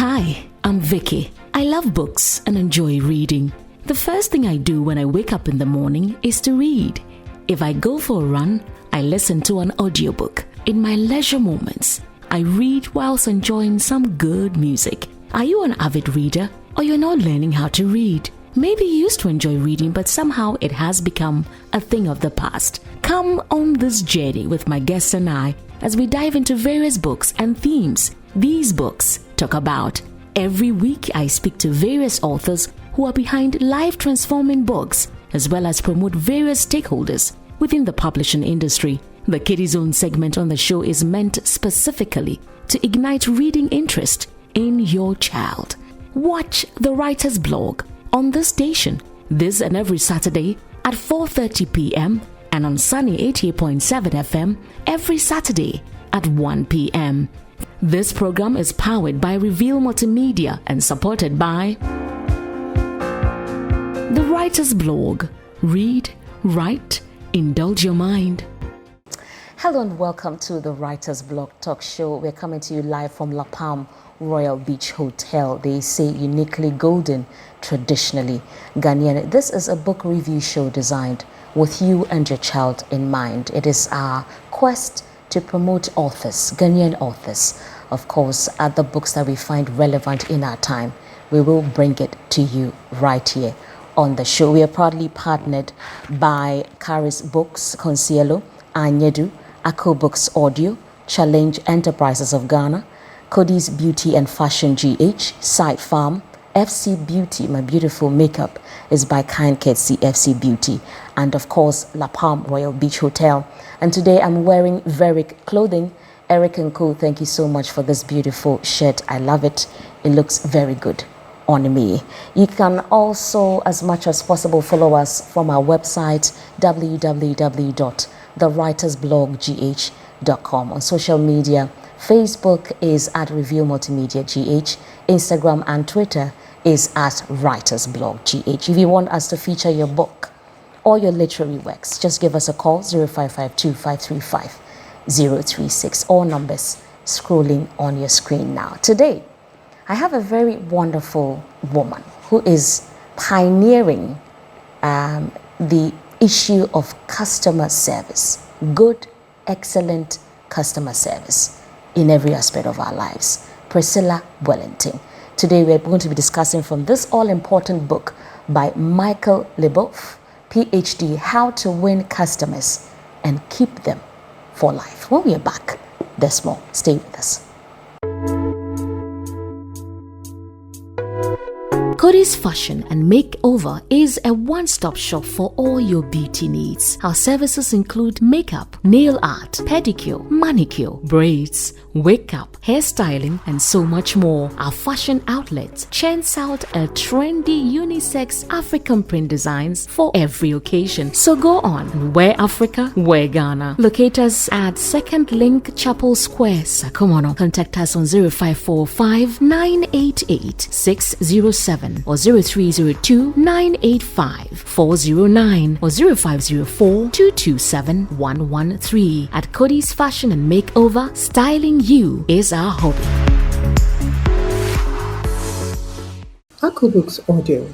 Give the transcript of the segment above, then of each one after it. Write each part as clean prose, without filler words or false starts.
Hi, I'm Vicky. I love books and enjoy reading. The first thing I do when I wake up in the morning is to read. If I go for a run, I listen to an audiobook. In my leisure moments, I read whilst enjoying some good music. Are you an avid reader, or you're not learning how to read? Maybe you used to enjoy reading, but somehow it has become a thing of the past. Come on this journey with my guests and I as we dive into various books and themes these books talk about. Every week, I speak to various authors who are behind life-transforming books, as well as promote various stakeholders within the publishing industry. The Kiddie Zone segment on the show is meant specifically to ignite reading interest in your child. Watch the Writer's Blog on this station this and every Saturday at 4:30 p.m. and on Sunny 88.7 FM every Saturday at 1 p.m. This program is powered by Reveal Multimedia and supported by The Writer's Blog. Read, write, indulge your mind. Hello and welcome to the Writer's Blog Talk Show. We're coming to you live from La Palm Royal Beach Hotel. They say uniquely golden, traditionally Ghanaian. This is a book review show designed with you and your child in mind. It is our quest to promote authors, Ghanaian authors. Of course, other books that we find relevant in our time, we will bring it to you right here on the show. We are proudly partnered by Caris Books, Consuelo, Anedo, Ako Books Audio, Challenge Enterprises of Ghana, Codys Beauty and Fashion GH, Side Farm, FC Beauty, my beautiful makeup is by Kind Ketsy FC Beauty, and of course La Palm Royal Beach Hotel. And today I'm wearing Veric clothing. Eric and Co, thank you so much for this beautiful shirt. I love it. It looks very good on me. You can also, as much as possible, follow us from our website www.thewritersbloggh.com. On social media, Facebook is at Reveal Multimedia GH, Instagram and Twitter is at Writers Blog GH. If you want us to feature your book or your literary works, just give us a call 0552 535 036, all numbers scrolling on your screen now. Today, I have a very wonderful woman who is pioneering the issue of customer service, good, excellent customer service in every aspect of our lives. Priscilla Wellington. Today we're going to be discussing from this all-important book by Michael Leboeuf, PhD, How to Win Customers and Keep Them for Life. When we are back, there's more. Stay with us. Codys Fashion and Makeover is a one-stop shop for all your beauty needs. Our services include makeup, nail art, pedicure, manicure, braids, wake up, hairstyling, and so much more. Our fashion outlet churns out a trendy unisex African print designs for every occasion. So go on, wear Africa, wear Ghana. Locate us at Second Link Chapel Square, Sakomono. Contact us on 0545 988 607 or 0302 985 409 or 0504 227 113. At Codys Fashion and Makeover, styling you is our hobby. Ako Books Audio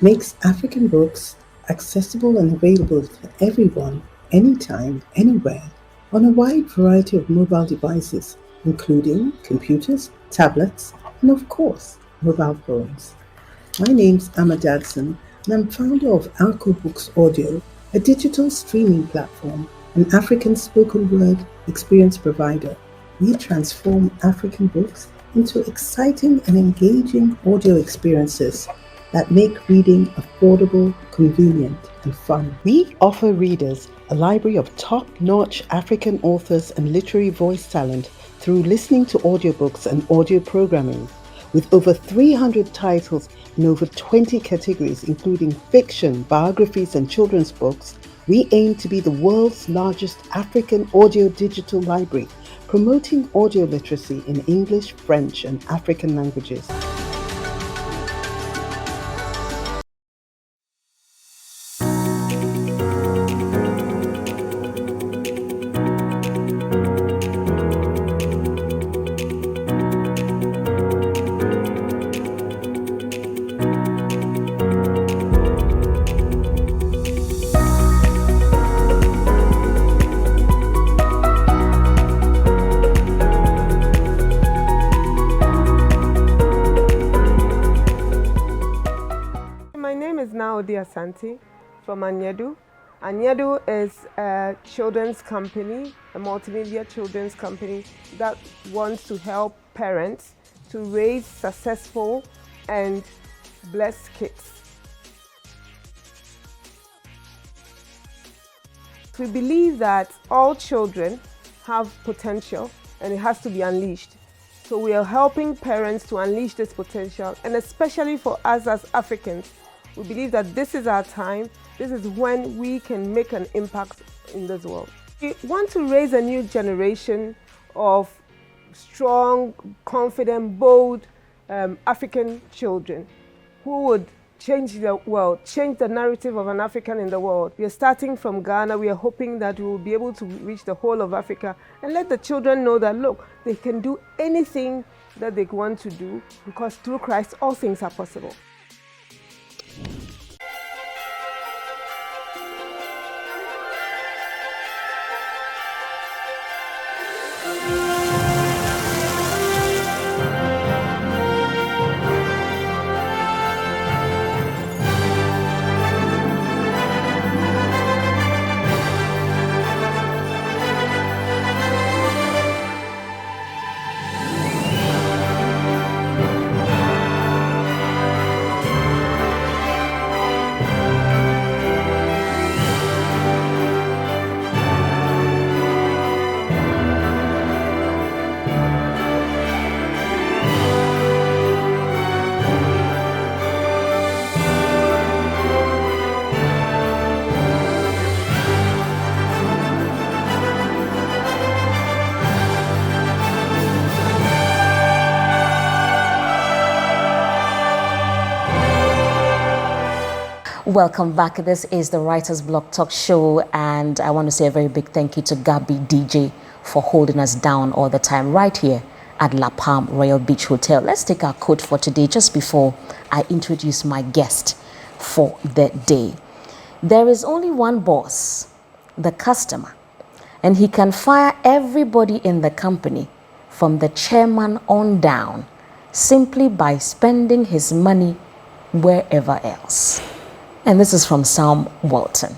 makes African books accessible and available for everyone, anytime, anywhere, on a wide variety of mobile devices, including computers, tablets, and of course, mobile phones. My name's Amma Dadson, and I'm founder of Ako Books Audio, a digital streaming platform, an African spoken word experience provider. We transform African books into exciting and engaging audio experiences that make reading affordable, convenient, and fun. We offer readers a library of top-notch African authors and literary voice talent through listening to audiobooks and audio programming. With over 300 titles in over 20 categories, including fiction, biographies, and children's books, we aim to be the world's largest African audio digital library, promoting audio literacy in English, French, and African languages. Odi Asante from Anedo. Anedo is a children's company, a multimedia children's company that wants to help parents to raise successful and blessed kids. We believe that all children have potential and it has to be unleashed. So we are helping parents to unleash this potential, and especially for us as Africans, we believe that this is our time. This is when we can make an impact in this world. We want to raise a new generation of strong, confident, bold African children who would change the world, change the narrative of an African in the world. We are starting from Ghana. We are hoping that we will be able to reach the whole of Africa and let the children know that, look, they can do anything that they want to do because through Christ, all things are possible. Welcome back. This is the Writers Block Talk Show, and I want to say a very big thank you to Gabby DJ for holding us down all the time right here at La Palm Royal Beach Hotel. Let's take our quote for today just before I introduce my guest for the day. There is only one boss, the customer, and he can fire everybody in the company from the chairman on down simply by spending his money wherever else. And this is from Sam Walton.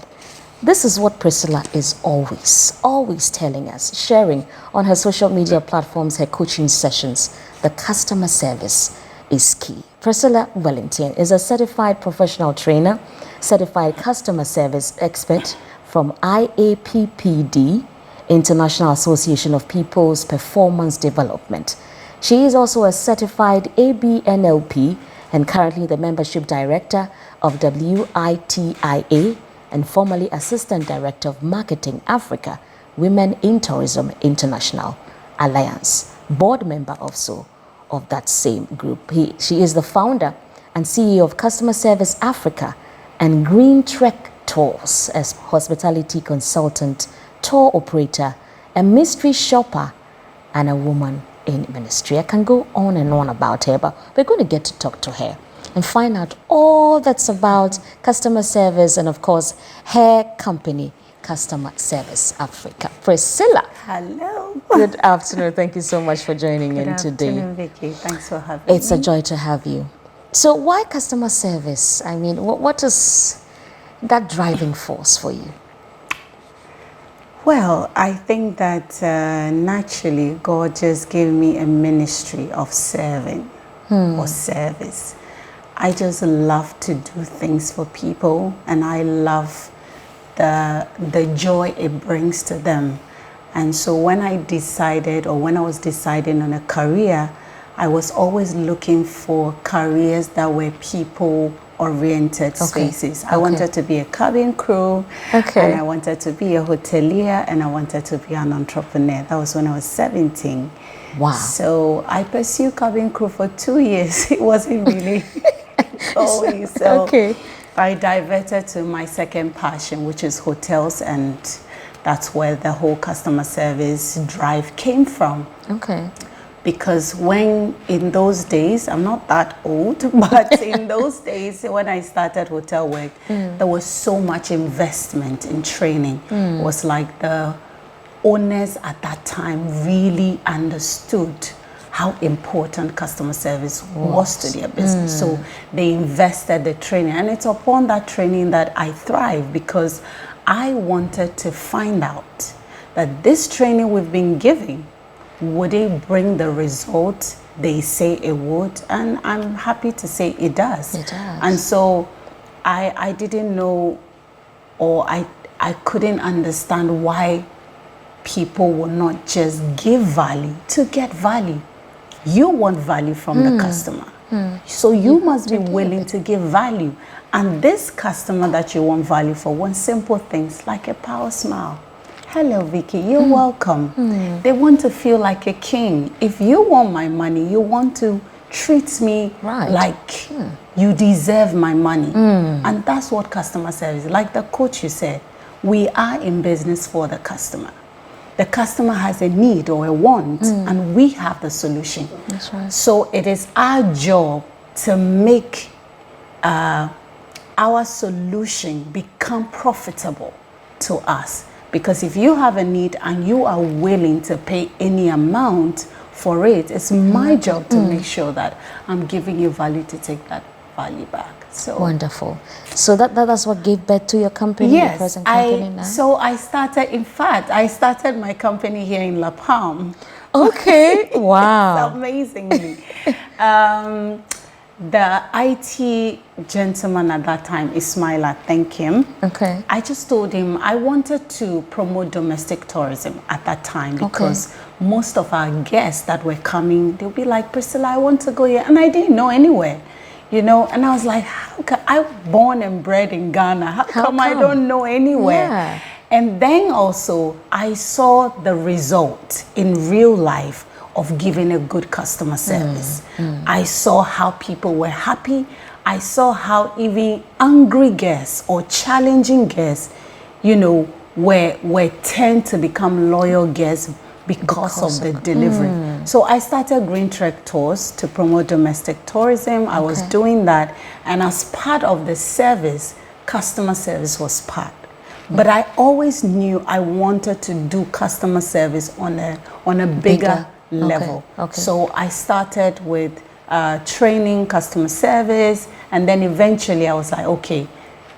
This is what Priscilla is always telling us, sharing on her social media platforms, her coaching sessions. The customer service is key. Priscilla Wellington is a certified professional trainer, certified customer service expert from IAPPD, International Association of People's Performance Development. She is also a certified ABNLP and currently the membership director of WITIA and formerly Assistant Director of Marketing Africa, Women in Tourism International Alliance, board member also of that same group. She is the founder and CEO of Customer Service Africa and Green Trek Tours as hospitality consultant, tour operator, a mystery shopper, and a woman in ministry. I can go on and on about her, but we're going to get to talk to her and find out all that's about customer service and, of course, her company, Customer Service Africa. Priscilla. Hello. Good afternoon. Thank you so much for joining in today. Good afternoon, Vicky. Thanks for having me. It's a joy to have you. So why customer service? I mean, what is that driving force for you? Well, I think that naturally God just gave me a ministry of serving or service. I just love to do things for people, and I love the joy it brings to them. And so when I was deciding on a career, I was always looking for careers that were people-oriented spaces. I wanted to be a cabin crew, and I wanted to be a hotelier, and I wanted to be an entrepreneur. That was when I was 17. Wow. So I pursued cabin crew for 2 years. It wasn't really going. So I diverted to my second passion, which is hotels, and that's where the whole customer service drive came from. Okay. Because in those days, I'm not that old, but in those days when I started hotel work, there was so much investment in training. It was like the owners at that time really understood how important customer service was to their business. So they invested the training, and it's upon that training that I thrive, because I wanted to find out that this training we've been giving, would it bring the result they say it would? And I'm happy to say it does. It does. And so I didn't know, or I couldn't understand why people will not just give value to get value. You want value from the customer. So you must be willing to give value. And this customer that you want value for wants simple things like a power smile. Hello, Vicky, you're welcome. They want to feel like a king. If you want my money, you want to treat me like you deserve my money. And that's what customer service is. Like the coach you said, we are in business for the customer. The customer has a need or a want, and we have the solution. That's right. So it is our job to make our solution become profitable to us. Because if you have a need and you are willing to pay any amount for it, it's my job to make sure that I'm giving you value to take that value back. So wonderful. So that's what gave birth to your company, yes, your present company now? So I started my company here in La Palm. Okay. Wow. Amazingly. The IT gentleman at that time, Ismaila, thank him. Okay. I just told him I wanted to promote domestic tourism at that time, because most of our guests that were coming, they'll be like, Priscilla, I want to go here. And I didn't know anywhere, you know. And I was like, how come I'm born and bred in Ghana? How come I don't know anywhere? Yeah. And then also I saw the result in real life of giving a good customer service. I saw how people were happy. I saw how even angry guests or challenging guests, you know, were tend to become loyal guests because of the delivery. So I started Green Trek Tours to promote domestic tourism. I was doing that, and as part of the service, customer service was part. But I always knew I wanted to do customer service on a bigger level. So I started with training, customer service, and then eventually I was like, okay,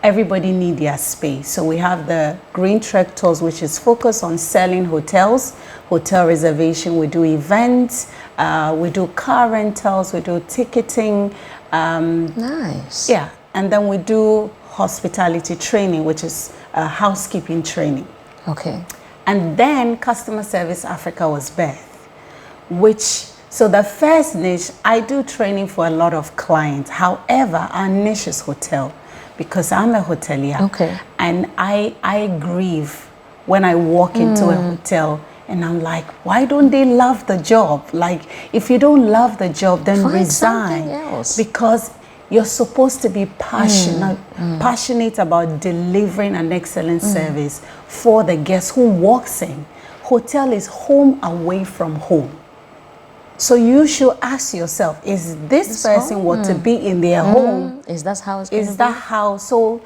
everybody need their space. So we have the Green Trek Tours, which is focused on selling hotels, hotel reservation. We do events, we do car rentals, we do ticketing. Nice. Yeah, and then we do hospitality training, which is housekeeping training. Okay. And then Customer Service Africa was birthed. So the first niche, I do training for a lot of clients. However, our niche is hotel, because I'm a hotelier. Okay. And I grieve when I walk into a hotel and I'm like, why don't they love the job? Like, if you don't love the job, then Find resign. something else. Because you're supposed to be passionate about delivering an excellent service for the guest who walks in. Hotel is home away from home. So you should ask yourself, is this person want to be in their home? Is that how it's going to be? Is that how? So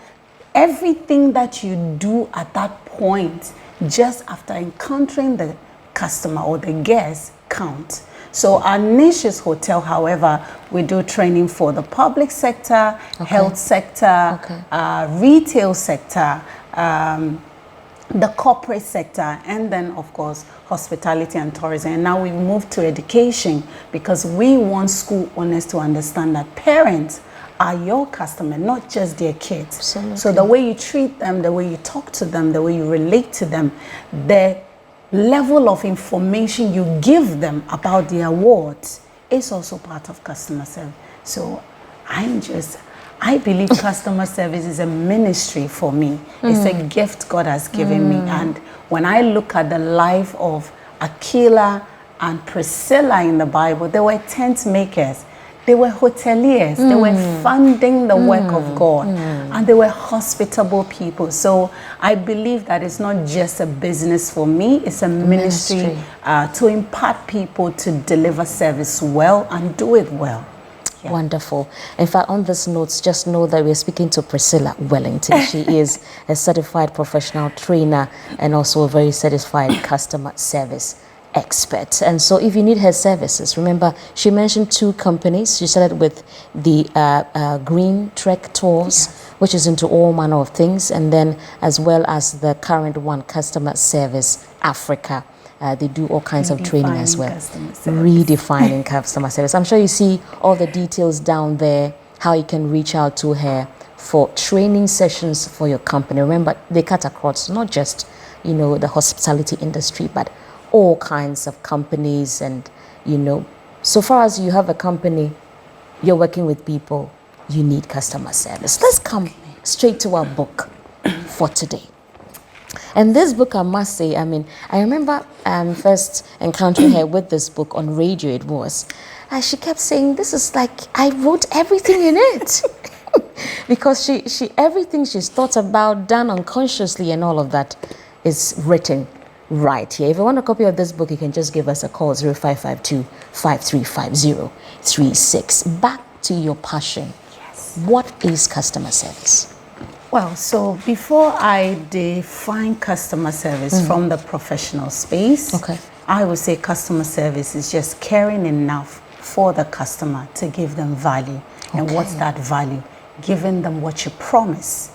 everything that you do at that point, just after encountering the customer or the guest, counts. So our niche is hotel. However, we do training for the public sector, health sector, retail sector, the corporate sector, and then of course hospitality and tourism. And now we move to education, because we want school owners to understand that parents are your customer, not just their kids. Absolutely. So the way you treat them, the way you talk to them, the way you relate to them, the level of information you give them about the awards is also part of customer service. So I believe customer service is a ministry for me. It's a gift God has given me. And when I look at the life of Aquila and Priscilla in the Bible, they were tent makers. They were hoteliers. They were funding the work of God. And they were hospitable people. So I believe that it's not just a business for me. It's a ministry to impart people to deliver service well and do it well. Yeah. Wonderful. In fact, on this note, just know that we're speaking to Priscilla Wellington. She is a certified professional trainer and also a very satisfied customer service expert. And so if you need her services, remember she mentioned 2 companies. She started with the Green Trek Tours, which is into all manner of things, and then as well as the current one, Customer Service Africa. They do all kinds of training as well. Redefining customer service. I'm sure you see all the details down there, how you can reach out to her for training sessions for your company. Remember, they cut across not just, you know, the hospitality industry, but all kinds of companies. And, you know, so far as you have a company, you're working with people, you need customer service. Let's come straight to our book for today. And this book, I must say, I mean, I remember first encountering her with this book on radio. It was, she kept saying, this is like, I wrote everything in it. Because she everything she's thought about, done unconsciously and all of that is written right here. If you want a copy of this book, you can just give us a call, 0552-535036. Back to your passion. Yes. What is customer service? Well, so before I define customer service from the professional space, I would say customer service is just caring enough for the customer to give them value. And what's that value? Giving them what you promise,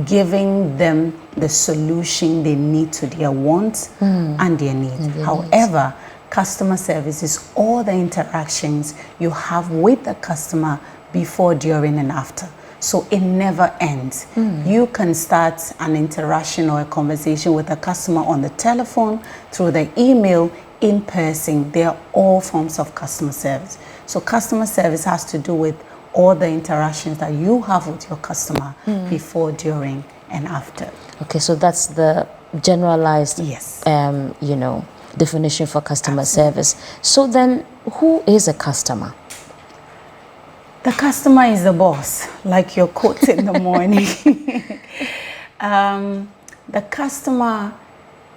giving them the solution they need to their wants and their needs. However, customer service is all the interactions you have with the customer before, during, and after. So it never ends. You can start an interaction or a conversation with a customer on the telephone, through the email, in person. They are all forms of customer service. So customer service has to do with all the interactions that you have with your customer before, during, and after. Okay, so that's the generalized, you know, definition for customer service. So then, who is a customer? The customer is the boss, like your quote in the morning. The customer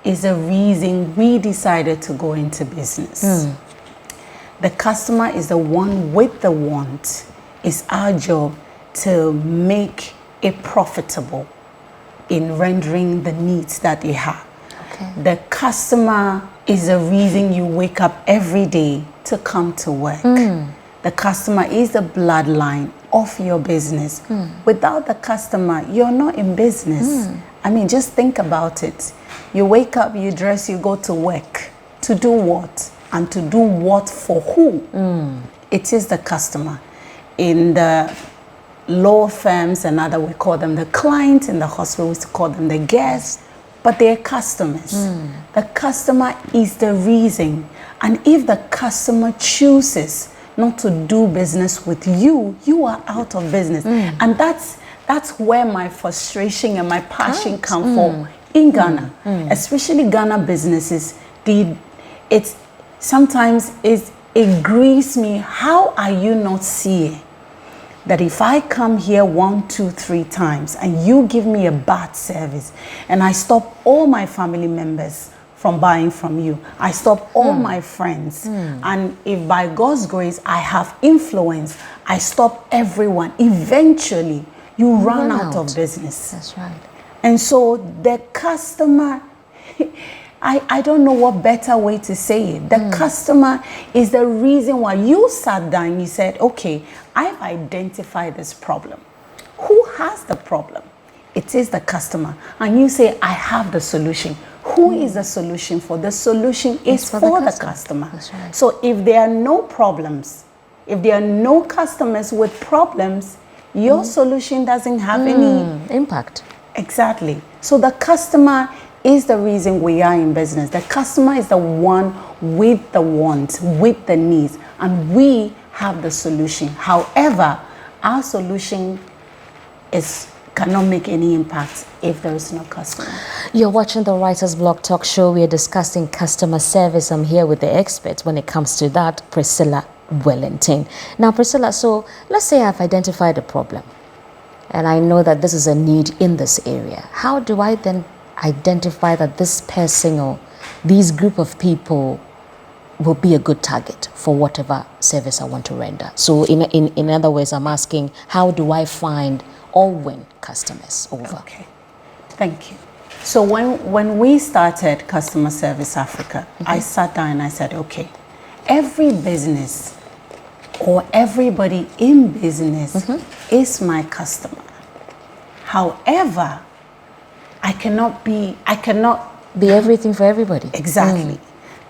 is the reason we decided to go into business. The customer is the one with the want. It's our job to make it profitable in rendering the needs that they have. The customer is the reason you wake up every day to come to work. The customer is the bloodline of your business. Without the customer, you're not in business. I mean, just think about it. You wake up, you dress, you go to work. To do what? And to do what for who? It is the customer. In the law firms and other, we call them the clients. In the hospital, we call them the guests. But they're customers. The customer is the reason. And if the customer chooses not to do business with you, you are out of business. And that's where my frustration and my passion come from in Ghana. Especially Ghana businesses. Sometimes it grieves me. How are you not seeing that if I come here 1, 2, 3 times and you give me a bad service and I stop all my family members from buying from you, I stop all my friends, and if by God's grace I have influence, I stop everyone, eventually you run out of business. That's right. And so the customer, I don't know what better way to say it. The customer is the reason why you sat down and you said, okay, I've identified this problem. Who has the problem? It is the customer. And you say, I have the solution. Who is the solution for? The solution is for the customer. That's right. So if there are no problems, if there are no customers with problems, your solution doesn't have any impact. Exactly. So the customer is the reason we are in business. The customer is the one with the wants, with the needs, and we have the solution. However, our solution cannot make any impact if there is no customer. You're watching the Writer's Block Talk Show. We are discussing customer service. I'm here with the experts when it comes to that, Priscilla Wellington. Now, Priscilla, so let's say I've identified a problem and I know that this is a need in this area. How do I then identify that this person or these group of people will be a good target for whatever service I want to render? So in other words, I'm asking, how do I find or win customers over? Okay, thank you. So when we started Customer Service Africa, I sat down and I said, okay, every business or everybody in business is my customer. However, I cannot be everything for everybody. Exactly.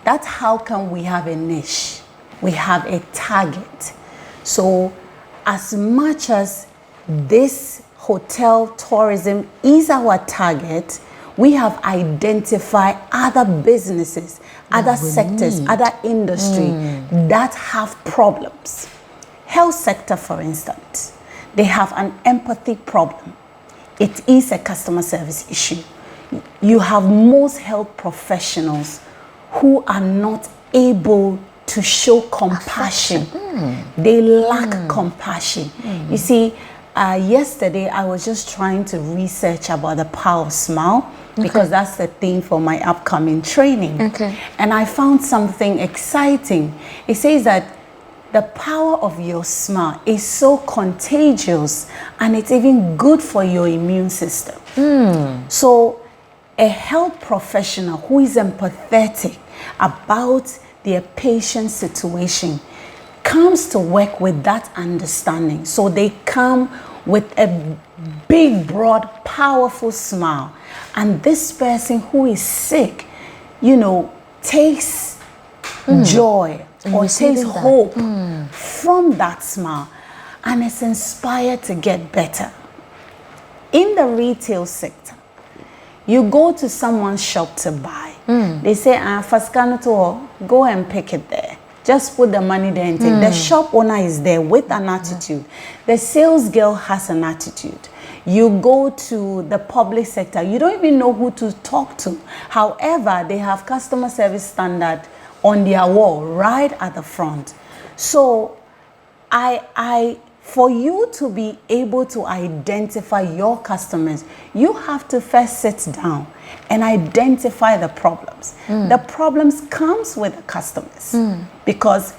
That's how come we have a niche. We have a target. So as much as this hotel tourism is our target, we have identified other businesses, other sectors, other industry that have problems. Health sector, for instance, they have an empathy problem. It is a customer service issue. You have most health professionals who are not able to show compassion. They lack compassion. You see, yesterday I was just trying to research about the power of smile, because that's the theme for my upcoming training. And I found something exciting. It says that the power of your smile is so contagious, and it's even good for your immune system. So a health professional who is empathetic about their patient situation comes to work with that understanding. So they come with a big, broad, powerful smile. And this person who is sick, takes joy or takes hope from that smile and is inspired to get better. In the retail sector, you go to someone's shop to buy. They say, go and pick it there. Just put the money there and take. The shop owner is there with an attitude. The sales girl has an attitude. You go to the public sector, you don't even know who to talk to. However, they have customer service standard on their wall right at the front. So for you to be able to identify your customers, you have to first sit down and identify the problems. The problems comes with the customers, because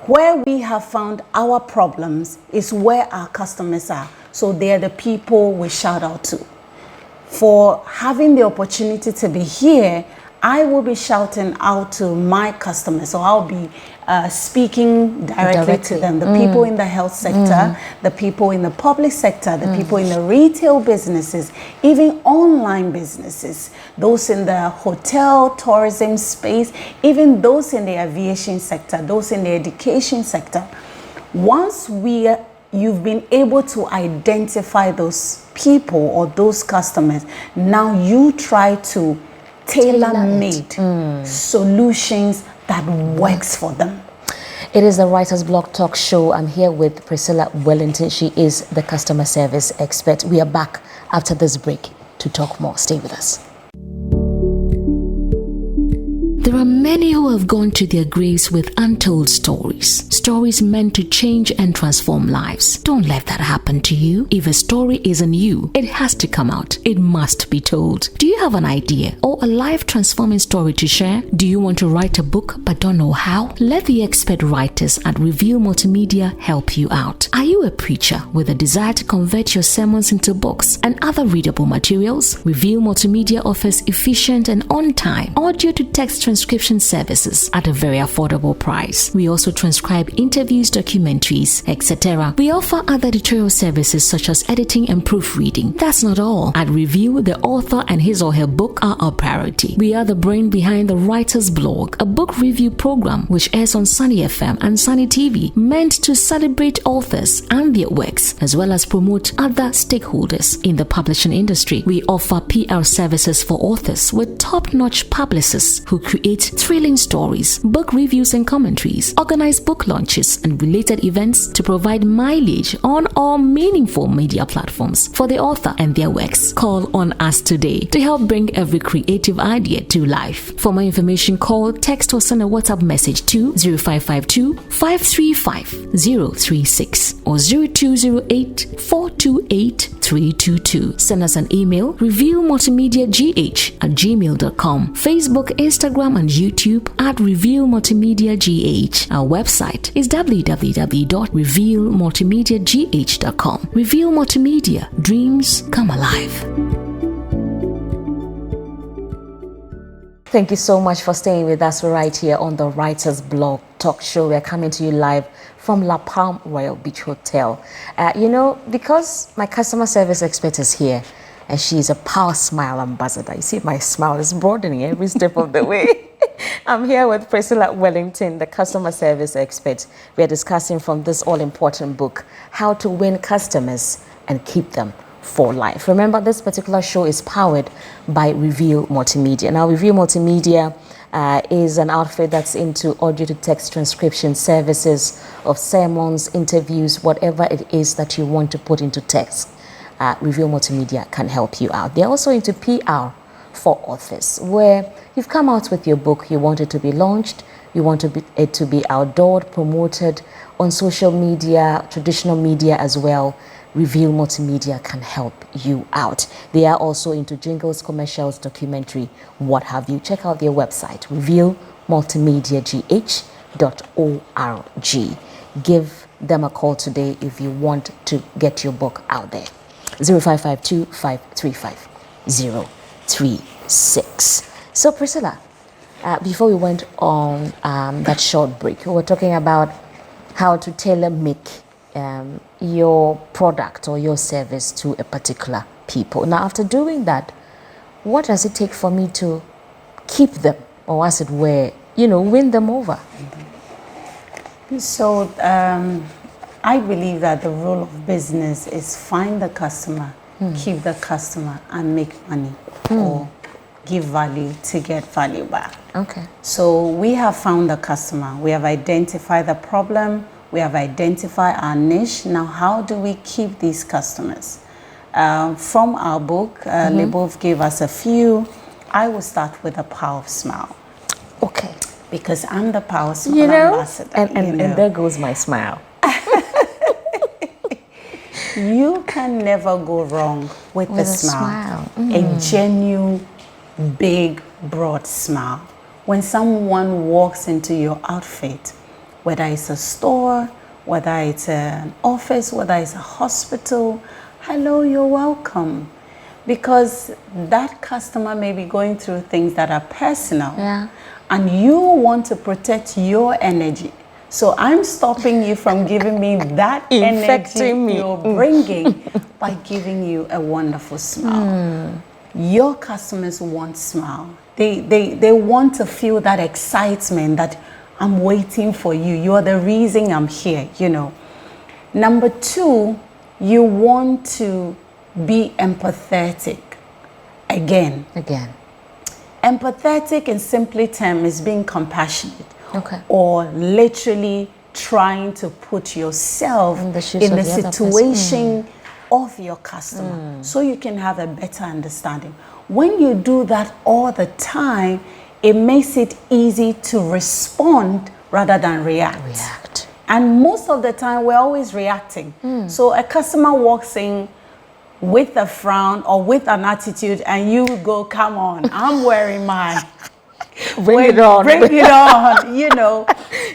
where we have found our problems is where our customers are. So they're the people we shout out to. For having the opportunity to be here, I will be shouting out to my customers. So I'll be speaking directly to them. The people in the health sector, the people in the public sector, the people in the retail businesses, even online businesses, those in the hotel, tourism space, even those in the aviation sector, those in the education sector. Once you've been able to identify those people or those customers, now you try to tailor-made solutions that works for them. It is the Writer's Block Talk Show. I'm here with Priscilla Wellington. She is the customer service expert. We are back after this break to talk more. Stay with us. There are many who have gone to their graves with untold stories. Stories meant to change and transform lives. Don't let that happen to you. If a story isn't you, it has to come out. It must be told. Do you have an idea or a life-transforming story to share? Do you want to write a book but don't know how? Let the expert writers at Reveal Multimedia help you out. Are you a preacher with a desire to convert your sermons into books and other readable materials? Reveal Multimedia offers efficient and on-time audio-to-text transcription services at a very affordable price. We also transcribe interviews, documentaries, etc. We offer other editorial services such as editing and proofreading. That's not all. At Review, the author and his or her book are our priority. We are the brain behind the Writer's Blog, a book review program which airs on Sunny FM and Sunny TV, meant to celebrate authors and their works, as well as promote other stakeholders in the publishing industry. We offer PR services for authors with top-notch publicists who create thrilling stories, book reviews and commentaries, organize book launches and related events to provide mileage on all meaningful media platforms for the author and their works. Call on us today to help bring every creative idea to life. For more information, call, text or send a WhatsApp message to 0552 535 036 or 0208 428 322. Send us an email, revealmultimediagh@gmail.com. Facebook, Instagram and YouTube at Reveal Multimedia GH. Our website is www.revealmultimediagh.com. Reveal Multimedia, dreams come alive. Thank you so much for staying with us right here on the Writer's Blog Talk Show. We're coming to you live from La Palm Royal Beach Hotel. You know, because my customer service expert is here, and she's a Power Smile ambassador. You see, my smile is broadening every step of the way. I'm here with Priscilla Wellington, the customer service expert. We are discussing from this all-important book, How to Win Customers and Keep Them for Life. Remember, this particular show is powered by Reveal Multimedia. Now, Reveal Multimedia is an outfit that's into audio to text transcription services of sermons, interviews, whatever it is that you want to put into text. Reveal Multimedia can help you out. They're also into PR for authors, where you've come out with your book, you want it to be launched, you want it to be outdoored, promoted on social media, traditional media as well. Reveal Multimedia can help you out. They are also into jingles, commercials, documentary, what have you. Check out their website, revealmultimediagh.org. Give them a call today if you want to get your book out there. 0552-535-036. So Priscilla, before we went on that short break, we were talking about how to tailor make your product or your service to a particular people. Now, after doing that, what does it take for me to keep them, or as it were, you know, win them over? So I believe that the rule of business is find the customer, keep the customer, and make money or give value to get value back. Okay. So we have found the customer, we have identified the problem, we have identified our niche. Now, how do we keep these customers? From our book, Labov gave us a few. I will start with the Power of Smile. Okay. Because I'm the Power Smile ambassador. And there goes my smile. You can never go wrong with a smile. A genuine, big, broad smile. When someone walks into your outfit, whether it's a store, whether it's an office, whether it's a hospital, hello, you're welcome. Because that customer may be going through things that are personal. Yeah. And you want to protect your energy. So I'm stopping you from giving me that energy you're bringing by giving you a wonderful smile. Your customers want smile. They want to feel that excitement that I'm waiting for you. You're the reason I'm here, you know. Number two, you want to be empathetic. Again. Empathetic in simply terms is being compassionate. Okay. Or literally trying to put yourself in the situation of your customer so you can have a better understanding. When you do that all the time, it makes it easy to respond rather than react. And most of the time, we're always reacting. So a customer walks in with a frown or with an attitude, and you go, come on, I'm wearing mine. Bring it on, you know.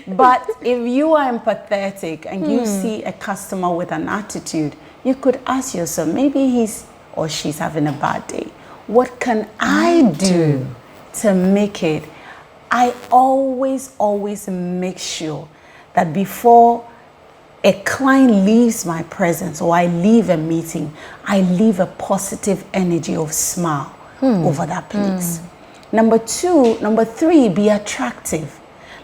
But if you are empathetic and you see a customer with an attitude, you could ask yourself, maybe he's or she's having a bad day. What can I do to make it? I always make sure that before a client leaves my presence or I leave a meeting, I leave a positive energy of smile over that place. Number three, be attractive.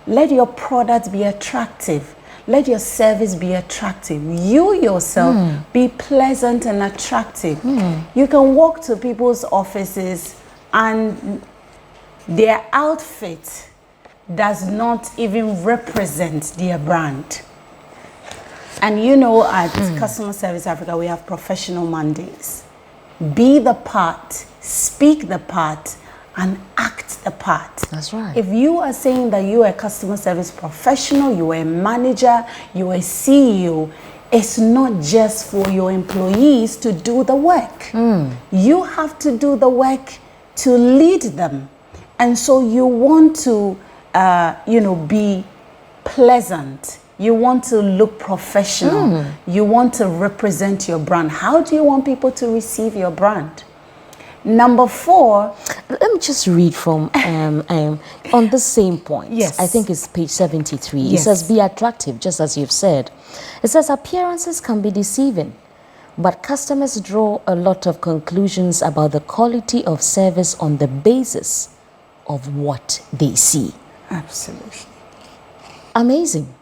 Let your product be attractive. Let your service be attractive. You yourself be pleasant and attractive. You can walk to people's offices and their outfit does not even represent their brand. And you know, at Customer Service Africa, we have professional Mondays. Be the part, speak the part, and act the part. That's right. If you are saying that you are a customer service professional, you are a manager, you are a CEO, it's not just for your employees to do the work. You have to do the work to lead them. And so you want to, be pleasant. You want to look professional. You want to represent your brand. How do you want people to receive your brand? Number 4. Let me just read from on the same point. Yes. I think it's page 73. Yes. It says, be attractive, just as you've said. It says, appearances can be deceiving, but customers draw a lot of conclusions about the quality of service on the basis of what they see. Absolutely. Amazing.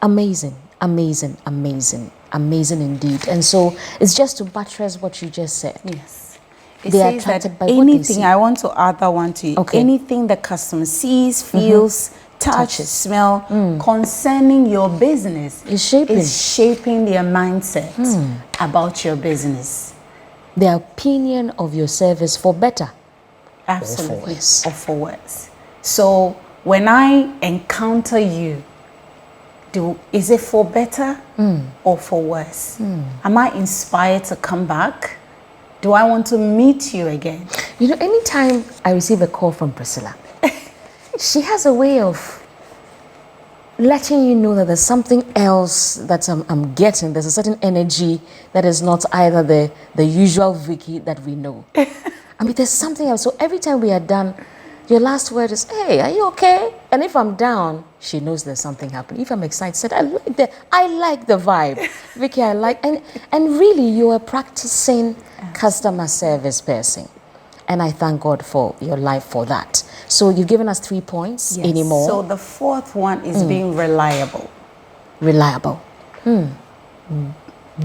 Amazing, amazing, amazing, amazing indeed. And so it's just to buttress what you just said. Yes. It They are says attracted that by what they anything, see. I want to add that one to you. Okay. Anything the customer sees, feels, touches, smell, concerning your business It's shaping. is shaping their mindset about your business. The opinion of your service for better. Absolutely. worse. Or for worse. So when I encounter you, is it for better or for worse? Am I inspired to come back? Do I want to meet you again? You know, anytime I receive a call from Priscilla, she has a way of letting you know that there's something else that I'm getting. There's a certain energy that is not either the usual Vicky that we know. I mean, there's something else. So every time we are done, your last word is, hey, are you okay? And if I'm down, she knows there's something happening. If I'm excited, said, I like the vibe. Vicky, I like, and really you are practicing customer service person. And I thank God for your life for that. So you've given us 3 points. Yes. Anymore? So the 4th one is being reliable. Reliable.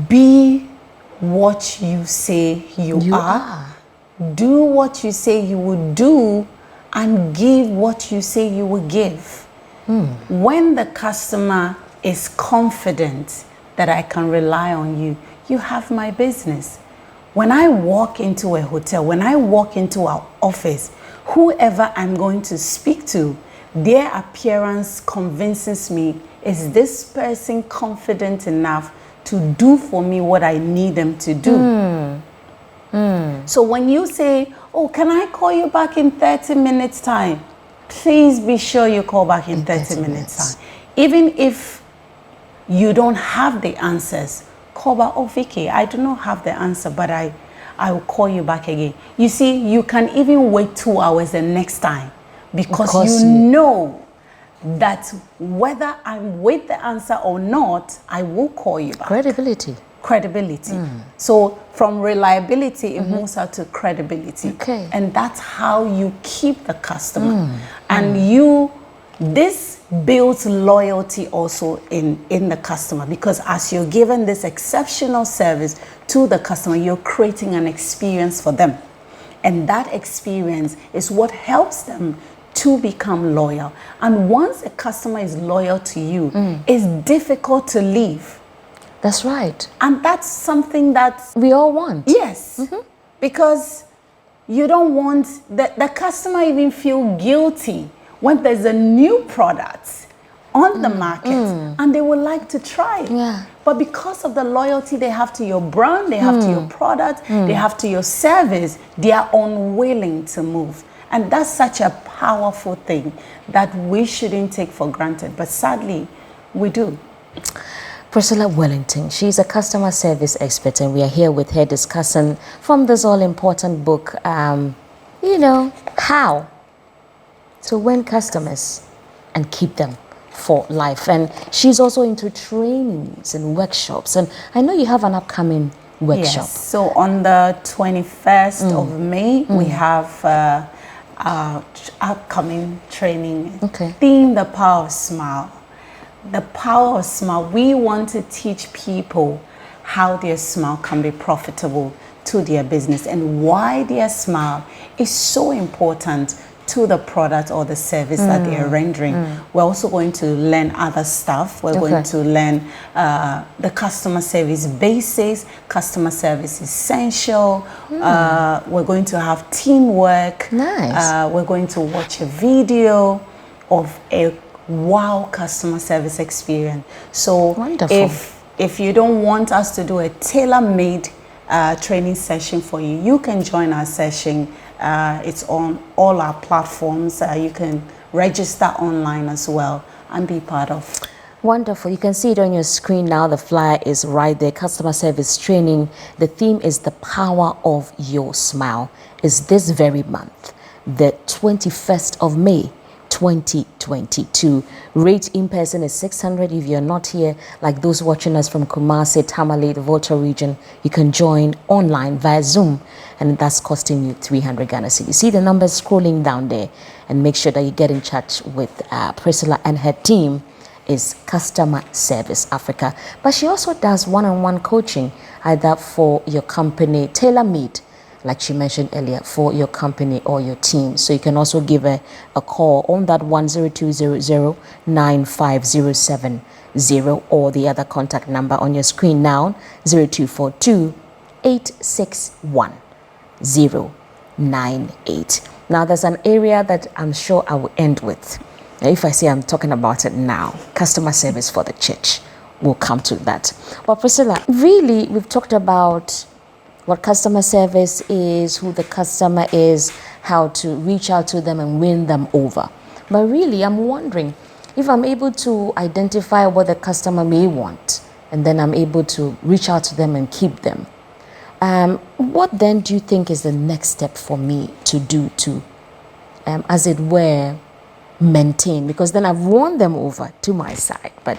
Be what you say you are. Do what you say you would do, and give what you say you will give. When the customer is confident that I can rely on you, you have my business. When I walk into a hotel, when I walk into our office, whoever I'm going to speak to, their appearance convinces me, is this person confident enough to do for me what I need them to do? So when you say, oh, can I call you back in 30 minutes time? Please be sure you call back in 30 minutes time. Even if you don't have the answers, call back, oh, Vicky, I do not have the answer, but I will call you back again. You see, you can even wait 2 hours the next time because you know that whether I'm with the answer or not, I will call you back. Credibility. So from reliability, it moves out to credibility. Okay. And that's how you keep the customer. And this builds loyalty also in the customer, because as you're given this exceptional service to the customer, you're creating an experience for them. And that experience is what helps them to become loyal. And once a customer is loyal to you, it's difficult to leave. That's right. And that's something that we all want. Yes. Because you don't want the customer even feel guilty when there's a new product on the market and they would like to try it. Yeah. But because of the loyalty they have to your brand, they have to your product, they have to your service, they are unwilling to move. And that's such a powerful thing that we shouldn't take for granted. But sadly, we do. Priscilla Wellington, she's a customer service expert, and we are here with her discussing from this all-important book, how to win customers and keep them for life. And she's also into trainings and workshops, and I know you have an upcoming workshop. Yes. So on the 21st of May, we have our upcoming training. Theme, The Power of Smile. The power of smile. We want to teach people how their smile can be profitable to their business and why their smile is so important to the product or the service that they are rendering. We're also going to learn other stuff. We're going to learn the customer service basics, customer service essential. We're going to have teamwork. Nice. We're going to watch a video of a wow customer service experience. So wonderful. If you don't want us to do a tailor-made training session for you, you can join our session. It's on all our platforms. You can register online as well and be part of. Wonderful. You can see it on your screen now. The flyer is right there. Customer service training. The theme is the power of your smile. It's this very month, the 21st of May, 2022. Rate in person is 600. If you're not here, like those watching us from Kumasi, Tamale, the Volta region, you can join online via Zoom, and that's costing you 300 Ghana cedis. You see the numbers scrolling down there, and make sure that you get in touch with Priscilla and her team. Is Customer Service Africa, but she also does one-on-one coaching, either for your company, tailor-made, like she mentioned earlier, for your company or your team. So you can also give her a call on that 10200-95070, or the other contact number on your screen now, 0242-861-098. Now there's an area that I'm sure I will end with. If I say I'm talking about it now, customer service for the church, we'll come to that. But Priscilla, really, we've talked about what customer service is, who the customer is, how to reach out to them and win them over. But really, I'm wondering if I'm able to identify what the customer may want, and then I'm able to reach out to them and keep them. What then do you think is the next step for me to do to, as it were, maintain? Because then I've won them over to my side, but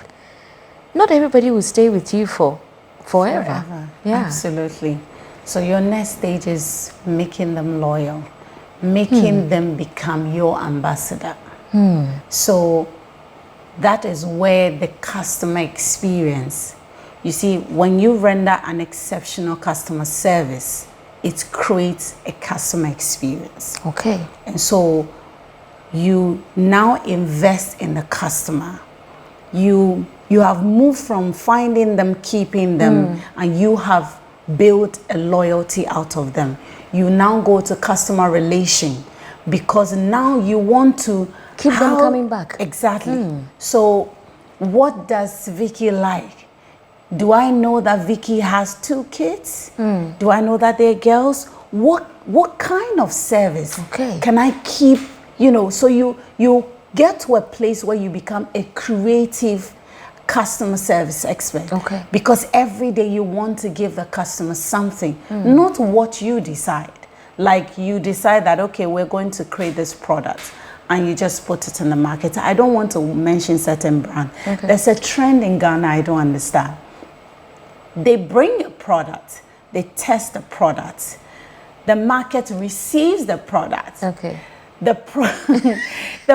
not everybody will stay with you for forever. Yeah, absolutely. So your next stage is making them loyal, making them become your ambassador. So that is where the customer experience, you see, when you render an exceptional customer service, it creates a customer experience. Okay. And so you now invest in the customer. You have moved from finding them, keeping them, and you have built a loyalty out of them. You now go to customer relation, because now you want to keep them coming back. Exactly. So what does Vicky like? Do I know that Vicky has 2 kids? Do I know that they're girls? What kind of service can I keep? You know, so you get to a place where you become a creative customer service expert. Okay. Because every day you want to give the customer something, not what you decide. Like you decide that, okay, we're going to create this product, and you just put it in the market. I don't want to mention certain brand. There's a trend in Ghana I don't understand. They bring a product, they test the product, the market receives the product. The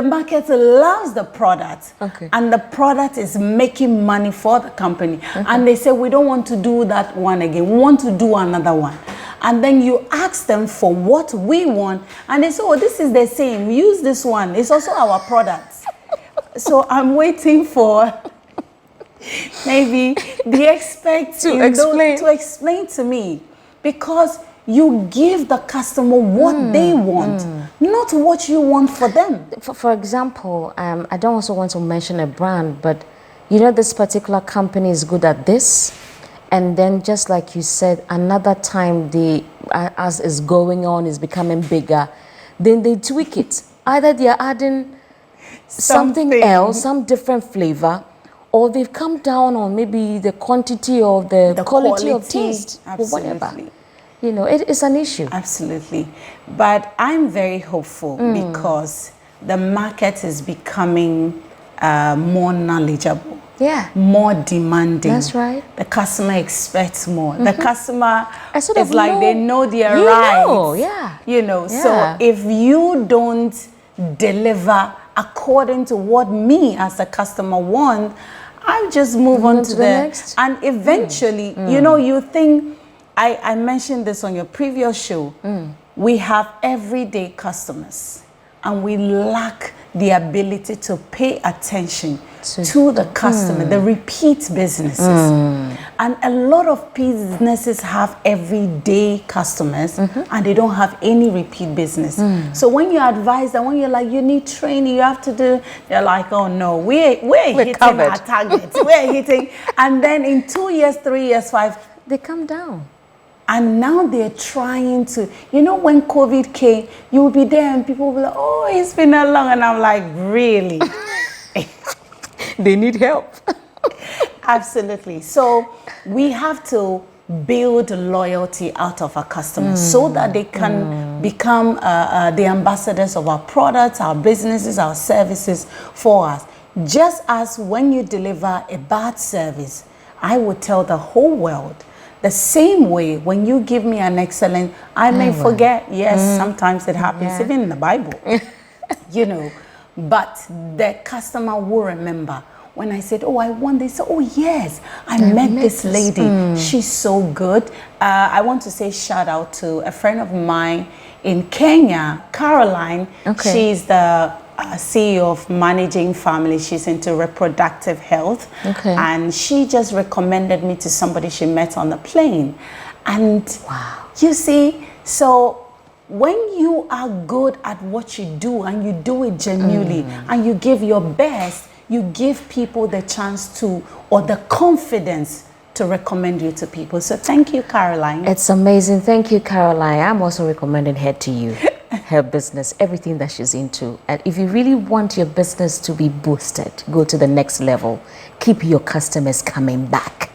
market loves the product, and the product is making money for the company. And they say, we don't want to do that one again, we want to do another one. And then you ask them for what we want, and they say, oh, this is the same, use this one, it's also our product. So I'm waiting for maybe the expert to explain to me, because you give the customer what they want, not what you want for them. For example, I don't also want to mention a brand, but you know, this particular company is good at this, and then just like you said, another time as is going on, is becoming bigger, then they tweak it. Either they are adding something else, some different flavor, or they've come down on maybe the quantity or the quality of taste, or whatever. You know, it is an issue. Absolutely. But I'm very hopeful because the market is becoming more knowledgeable. More demanding. That's right. The customer expects more. The customer is like, they know their rights. You know, so if you don't deliver according to what me as a customer want, I'll just move on to the next. And eventually, you know, you think, I mentioned this on your previous show, we have everyday customers, and we lack the ability to pay attention to the customer, the repeat businesses. And a lot of businesses have everyday customers, and they don't have any repeat business. So when you advise them, when you're like, you need training, you have to do, they're like, oh no, we're hitting covered. Our target. We're hitting. And then in 2 years, 3 years, 5, they come down. And now they're trying to, you know, when COVID came, you will be there and people will be like, oh, it's been a long, and I'm like, really? They need help. Absolutely. So we have to build loyalty out of our customers so that they can become the ambassadors of our products, our businesses, our services for us. Just as when you deliver a bad service, I would tell the whole world, the same way when you give me an excellent, I may forget. Yes, sometimes it happens, even in the Bible, you know, but the customer will remember. When I said, oh, I want this, oh, yes, I met this lady. She's so good. I want to say shout out to a friend of mine in Kenya, Caroline. Okay. She's the CEO of Managing Family. She's into reproductive health. Okay. And she just recommended me to somebody she met on the plane. And you see, so when you are good at what you do and you do it genuinely and you give your best, you give people the chance to, or the confidence to recommend you to people. So thank you, Caroline. It's amazing. Thank you, Caroline. I'm also recommending her to you. Her business, everything that she's into. And if you really want your business to be boosted, go to the next level, keep your customers coming back.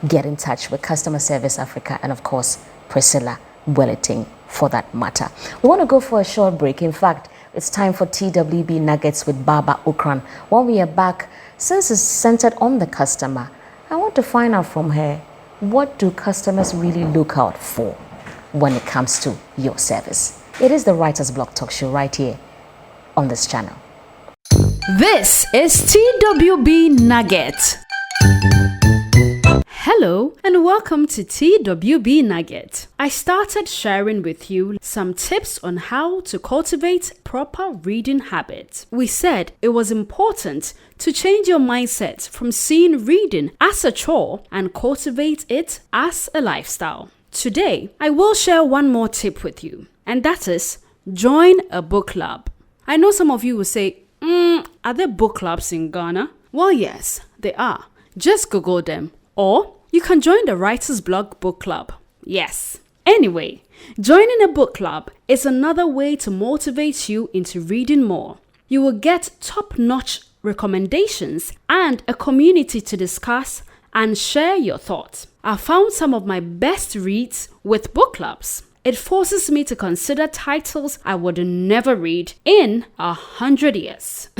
Get in touch with Customer Service Africa and, of course, Priscilla Wellington for that matter. We want to go for a short break. In fact, it's time for TWB Nuggets with Baba Okran. When we are back, since it's centered on the customer, I want to find out from her, what do customers really look out for when it comes to your service? It is the Writer's Block Talk Show right here on this channel. This is TWB Nugget. Hello and welcome to TWB Nugget. I started sharing with you some tips on how to cultivate proper reading habits. We said it was important to change your mindset from seeing reading as a chore and cultivate it as a lifestyle. Today, I will share one more tip with you, and that is join a book club. I know some of you will say, are there book clubs in Ghana? Well, yes, they are. Just Google them. Or you can join the Writer's Block Book Club. Yes. Anyway, joining a book club is another way to motivate you into reading more. You will get top-notch recommendations and a community to discuss and share your thoughts. I found some of my best reads with book clubs. It forces me to consider titles I would never read in 100 years.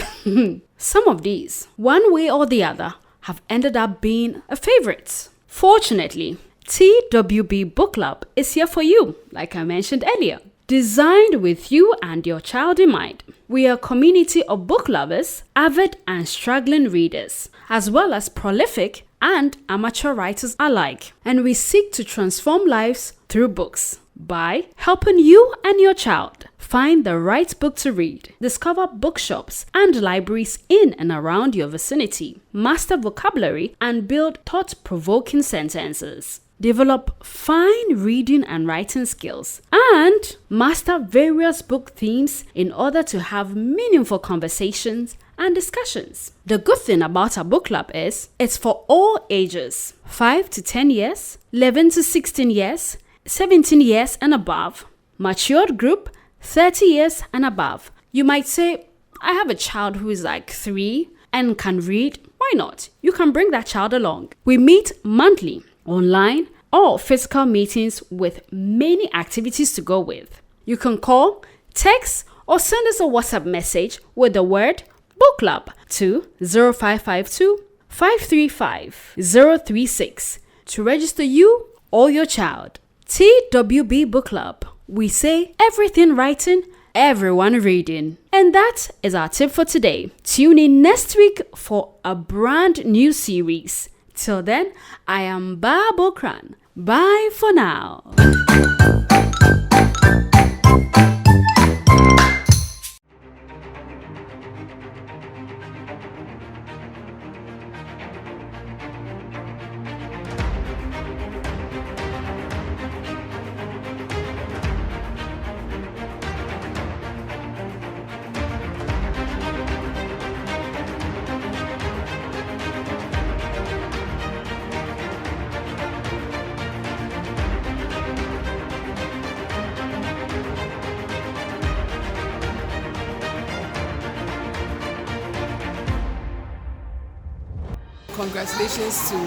Some of these, one way or the other, have ended up being a favorite. Fortunately, TWB Book Club is here for you, like I mentioned earlier. Designed with you and your child in mind. We are a community of book lovers, avid and struggling readers, as well as prolific and amateur writers alike. And we seek to transform lives through books by helping you and your child find the right book to read, discover bookshops and libraries in and around your vicinity, master vocabulary and build thought-provoking sentences, develop fine reading and writing skills, and master various book themes in order to have meaningful conversations and discussions. The good thing about our book club is it's for all ages, 5 to 10 years, 11 to 16 years, 17 years and above, matured group, 30 years and above. You might say, I have a child who is like 3 and can read. Why not? You can bring that child along. We meet monthly, online or physical meetings with many activities to go with. You can call, text or send us a WhatsApp message with the word book club to 0552 535 036 to register you or your child. TWB Book Club. We say everything writing, everyone reading. And that is our tip for today. Tune in next week for a brand new series. Till then, I am Baba Okran. Bye for now. congratulations to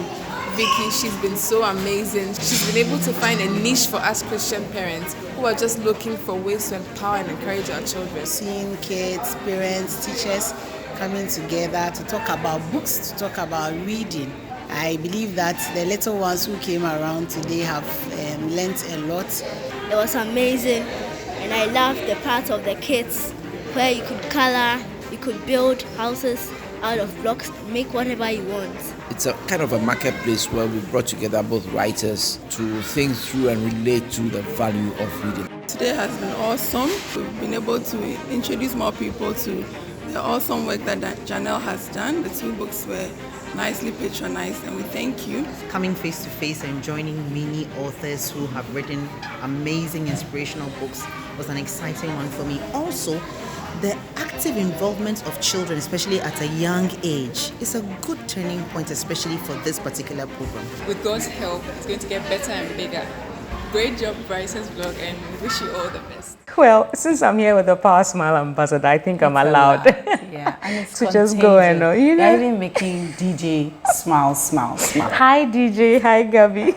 Vicky. She's been so amazing. She's been able to find a niche for us Christian parents who are just looking for ways to empower and encourage our children. Seeing kids, parents, teachers coming together to talk about books, to talk about reading. I believe that the little ones who came around today have learnt a lot. It was amazing, and I loved the part of the kids where you could color, you could build houses out of blocks, make whatever you want. It's a kind of a marketplace where we brought together both writers to think through and relate to the value of reading. Today has been awesome. We've been able to introduce more people to the awesome work that Janelle has done. The 2 books were nicely patronized, and we thank you. Coming face to face and joining many authors who have written amazing inspirational books was an exciting one for me. Also, the active involvement of children, especially at a young age, is a good turning point, especially for this particular program. With God's help, it's going to get better and bigger. Great job, Bryce's vlog, and we wish you all the best. Well, since I'm here with the Power Smile Ambassador, I think I'm allowed Yeah, and it's to just go and you know. They're even making DJ smile. Hi DJ, hi Gabby.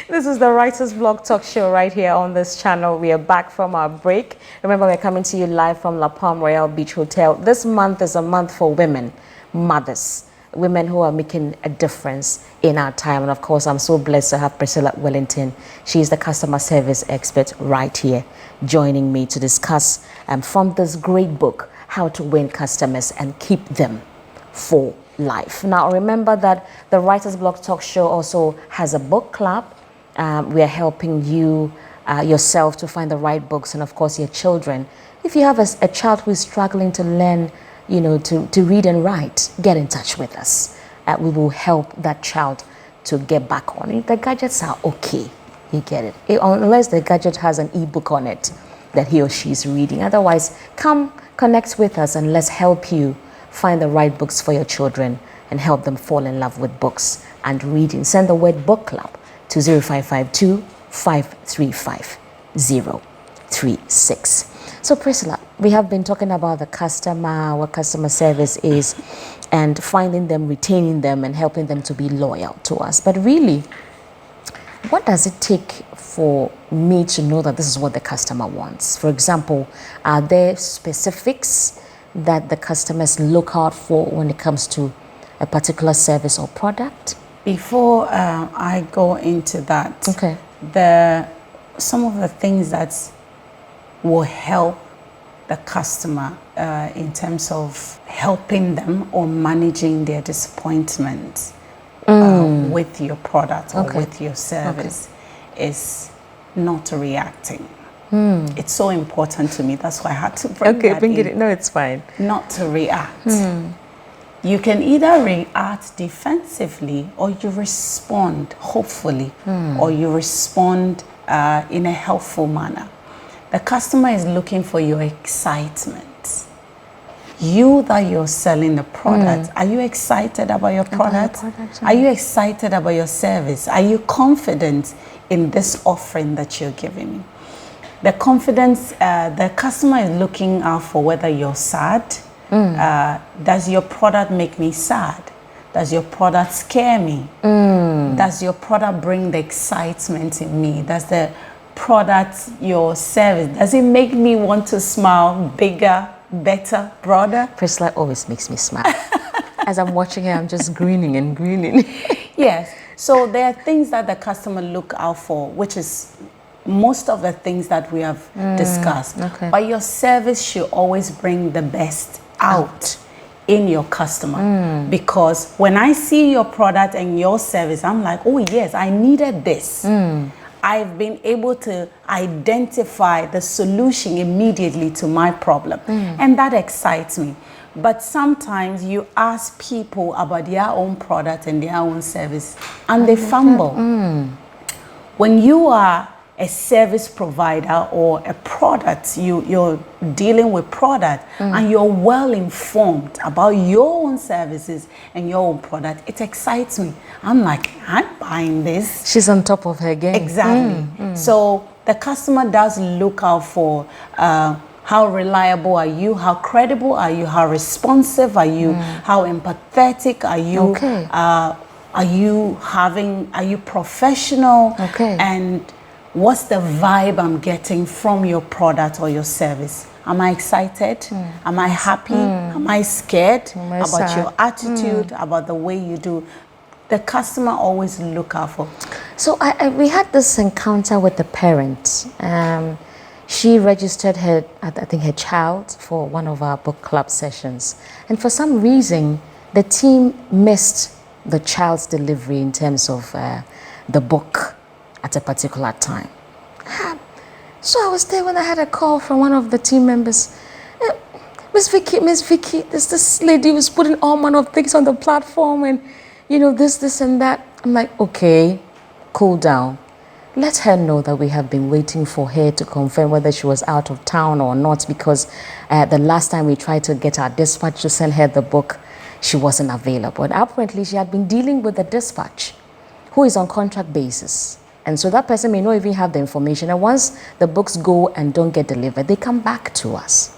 This is the Writers Blog Talk Show right here on this channel. We are back from our break. Remember, we're coming to you live from La Palm Royal Beach Hotel. This month is a month for women, mothers, women who are making a difference in our time. And of course, I'm so blessed to have Priscilla Wellington. She's the customer service expert right here, joining me to discuss from this great book, How to Win Customers and Keep Them for Life. Now, remember that the Writers Blog Talk Show also has a book club. We are helping you yourself to find the right books, and of course your children. If you have a child who is struggling to learn, you know, to read and write, get in touch with us. We will help that child to get back on it. The gadgets are okay, you get it. Unless the gadget has an ebook on it that he or she is reading. Otherwise, come connect with us and let's help you find the right books for your children and help them fall in love with books and reading. Send the word book club to 0552 535 036. So Priscilla, we have been talking about the customer, what customer service is, and finding them, retaining them, and helping them to be loyal to us. But really, what does it take for me to know that this is what the customer wants? For example, are there specifics that the customers look out for when it comes to a particular service or product? Before I go into that, okay, some of the things that will help the customer in terms of helping them or managing their disappointment with your product or with your service is not reacting. It's so important to me. That's why I had to bring that in. No, it's fine. Not to react. You can either react defensively or you respond, hopefully, or you respond in a helpful manner. The customer is looking for your excitement. You that you're selling the product, are you excited about your product? Are you excited about your service? Are you confident in this offering that you're giving me? The confidence, the customer is looking out for whether you're sad. Does your product make me sad? Does your product scare me? Does your product bring the excitement in me? Does the product, your service, does it make me want to smile bigger, better, broader? Priscilla always makes me smile. As I'm watching her, I'm just grinning and grinning. Yes. So there are things that the customer look out for, which is most of the things that we have discussed. Okay. But your service should always bring the best out in your customer. Because when I see your product and your service, I'm like, oh yes, I needed this. I've been able to identify the solution immediately to my problem. And that excites me. But sometimes you ask people about their own product and their own service and they fumble. When you are a service provider or a product, you're dealing with product and you're well informed about your own services and your own product, it excites me. I'm like, I'm buying this. She's on top of her game. Exactly. So the customer does look out for How reliable are you? How credible are you? How responsive are you? How empathetic are you? Okay. Are you professional? Okay. And what's the vibe I'm getting from your product or your service? Am I excited? Am I happy? Am I scared about your attitude, about the way you do? The customer always look out for. So we had this encounter with the parent. She registered her child for one of our book club sessions. And for some reason, the team missed the child's delivery in terms of the book at a particular time. So I was there when I had a call from one of the team members. Miss Vicky, this lady was putting all manner of things on the platform and, this and that. I'm like, okay, cool down. Let her know that we have been waiting for her to confirm whether she was out of town or not, because the last time we tried to get our dispatch to send her the book, she wasn't available. And apparently she had been dealing with the dispatch, who is on contract basis. And so that person may not even have the information. And once the books go and don't get delivered, they come back to us.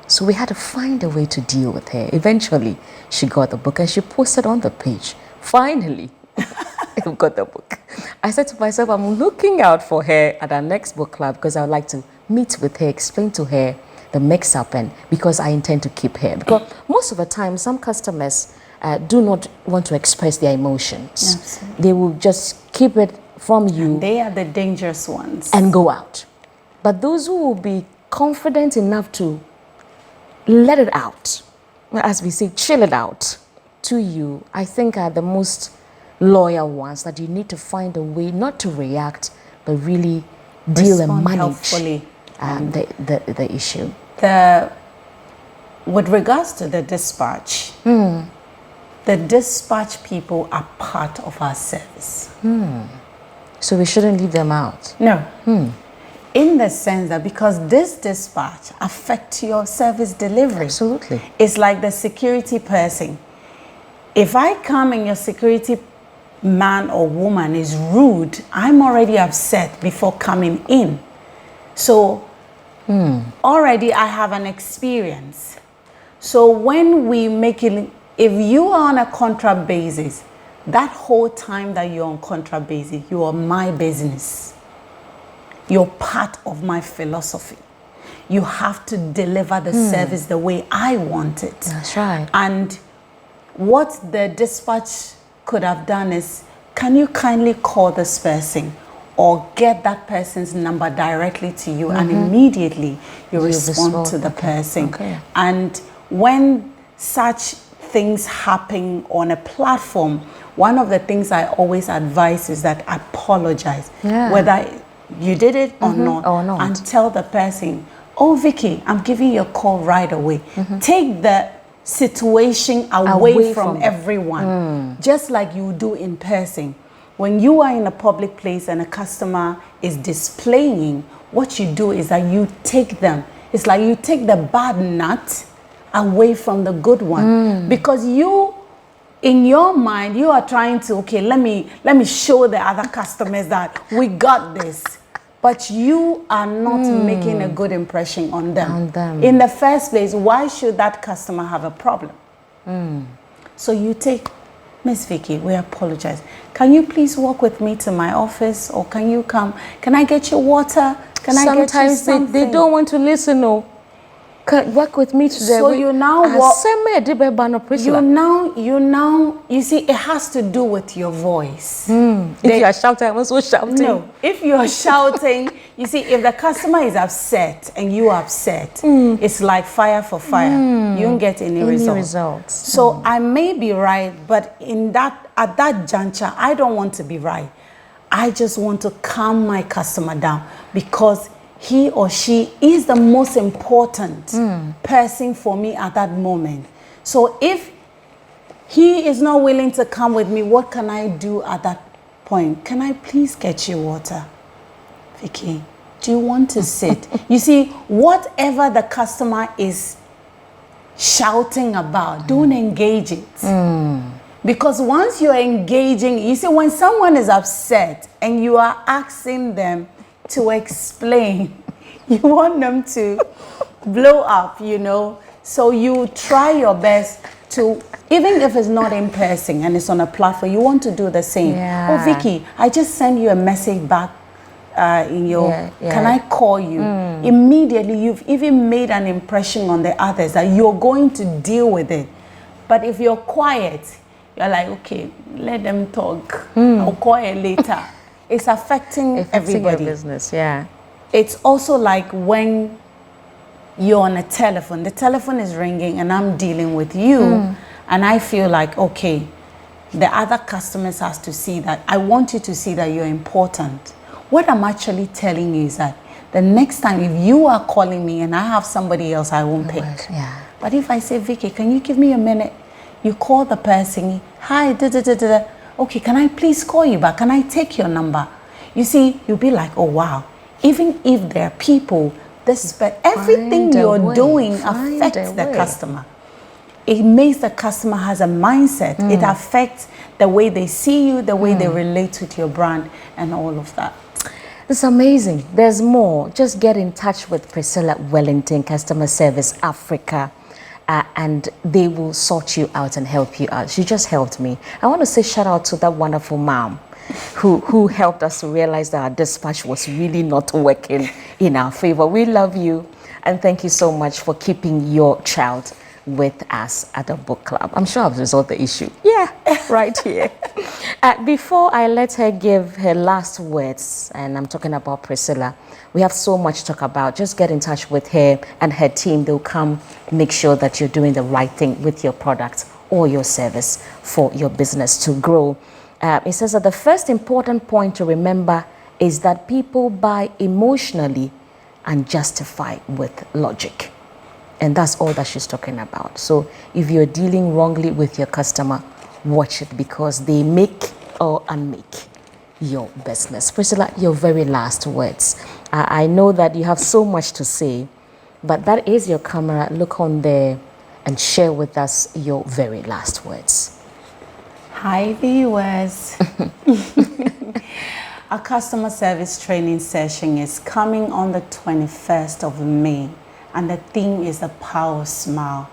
So we had to find a way to deal with her. Eventually, she got the book and she posted on the page. Finally, I got the book. I said to myself, I'm looking out for her at our next book club because I would like to meet with her, explain to her the mix-up, and because I intend to keep her. Because most of the time, some customers do not want to express their emotions. Absolutely. They will just keep it from you. They are the dangerous ones. And go out. But those who will be confident enough to let it out, as we say, chill it out to you, I think are the most loyal ones, that you need to find a way not to react, but really deal and manage the issue. With regards to the dispatch, the dispatch people are part of our service. So we shouldn't leave them out? No. In the sense that because this dispatch affects your service delivery. Absolutely. It's like the security person. If I come and your security man or woman is rude, I'm already upset before coming in. So already I have an experience. So when we make it, if you are on a contract basis, that whole time that you're on contract basis, you are my business. You're part of my philosophy. You have to deliver the service the way I want it. That's right. And what the dispatch could have done is, can you kindly call this person or get that person's number directly to you, and immediately you respond to the person. Okay. And when such things happen on a platform, one of the things I always advise is that apologize. Whether you did it or not, and tell the person, oh Vicky, I'm giving you a call right away. Take the situation away from everyone, just like you do in person. When you are in a public place and a customer is displaying, what you do is that you take them. It's like you take the bad nut away from the good one, because you, in your mind, you are trying to, okay, let me show the other customers that we got this. But you are not making a good impression on them. In the first place, why should that customer have a problem? So you take, Miss Vicky, we apologize. Can you please walk with me to my office, or can you come? Can I get you water? Can I get you something? Sometimes they don't want to listen. No. Work with me today. So you now walk. You see, it has to do with your voice. If you are shouting, I'm also shouting. No, if you are shouting, you see, if the customer is upset and you are upset, it's like fire for fire. You don't get any results. So I may be right, but at that juncture, I don't want to be right. I just want to calm my customer down, because he or she is the most important person for me at that moment. So if he is not willing to come with me, what can I do at that point? Can I please get you water? Vicky, do you want to sit? You see, whatever the customer is shouting about, don't engage it. Because once you're engaging, you see, when someone is upset and you are asking them to explain, you want them to blow up, you know. So you try your best to, even if it's not in person and it's on a platform, you want to do the same. Yeah. Oh, Vicky, I just send you a message back in your, can I call you? Immediately, you've even made an impression on the others that you're going to deal with it. But if you're quiet, you're like, okay, let them talk. I'll call it later. It's affecting everybody. Your business, yeah. It's also like when you're on a telephone, the telephone is ringing and I'm dealing with you, and I feel like, okay, the other customers has to see that. I want you to see that you're important. What I'm actually telling you is that the next time if you are calling me and I have somebody else, I won't pick. Yeah. But if I say, Vicky, can you give me a minute? You call the person, hi, da-da-da-da-da. Okay, can I please call you back? Can I take your number? You see, you'll be like, oh, wow. Even if there are people, but everything you're doing affects the customer. It makes the customer has a mindset. It affects the way they see you, the way they relate with your brand, and all of that. It's amazing. There's more. Just get in touch with Priscilla Wellington, Customer Service Africa, and they will sort you out and help you out. She just helped me. I want to say shout out to that wonderful mom who helped us to realize that our dispatch was really not working in our favor. We love you, and thank you so much for keeping your child with us at the book club. I'm sure I've resolved the issue. Yeah, right here. Before I let her give her last words, and I'm talking about Priscilla, we have so much to talk about. Just get in touch with her and her team. They'll come make sure that you're doing the right thing with your product or your service for your business to grow. It says that the first important point to remember is that people buy emotionally and justify with logic. And that's all that she's talking about. So if you're dealing wrongly with your customer, watch it, because they make or unmake your business. Priscilla, your very last words. I know that you have so much to say, but that is your camera. Look on there and share with us your very last words. Hi viewers. Our customer service training session is coming on the 21st of May. And the theme is the power of smile.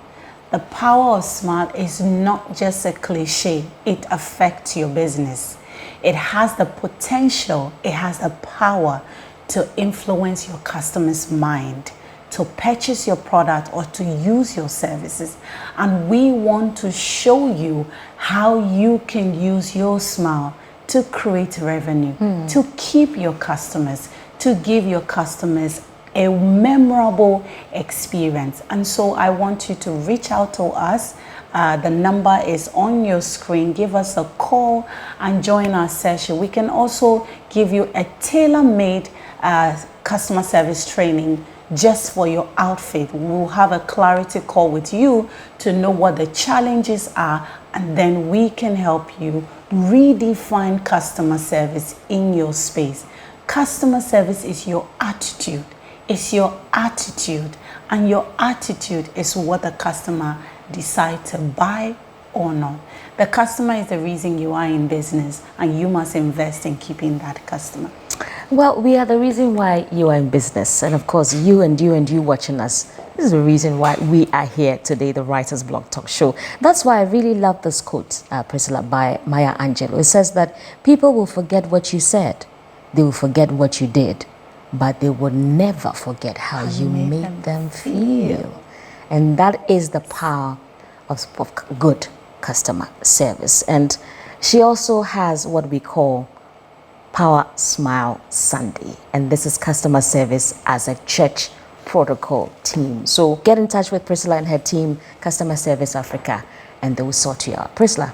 The power of smile is not just a cliche. It affects your business. It has the potential, it has the power to influence your customer's mind, to purchase your product or to use your services. And we want to show you how you can use your smile to create revenue, to keep your customers, to give your customers a memorable experience. And so I want you to reach out to us. The number is on your screen. Give us a call and join our session. We can also give you a tailor-made customer service training just for your outfit. We'll have a clarity call with you to know what the challenges are, and then we can help you redefine customer service in your space. Customer service is your attitude. It's your attitude, and your attitude is what the customer decides to buy or not. The customer is the reason you are in business, and you must invest in keeping that customer. Well, we are the reason why you are in business, and of course you and you watching us. This is the reason why we are here today, the Writer's Blog Talk Show. That's why I really love this quote, Priscilla, by Maya Angelou. It says that people will forget what you said, they will forget what you did, but they will never forget how you made them feel. And that is the power of good customer service. And she also has what we call Power Smile Sunday. And this is customer service as a church protocol team. So get in touch with Priscilla and her team, Customer Service Africa, and they will sort you out. Priscilla,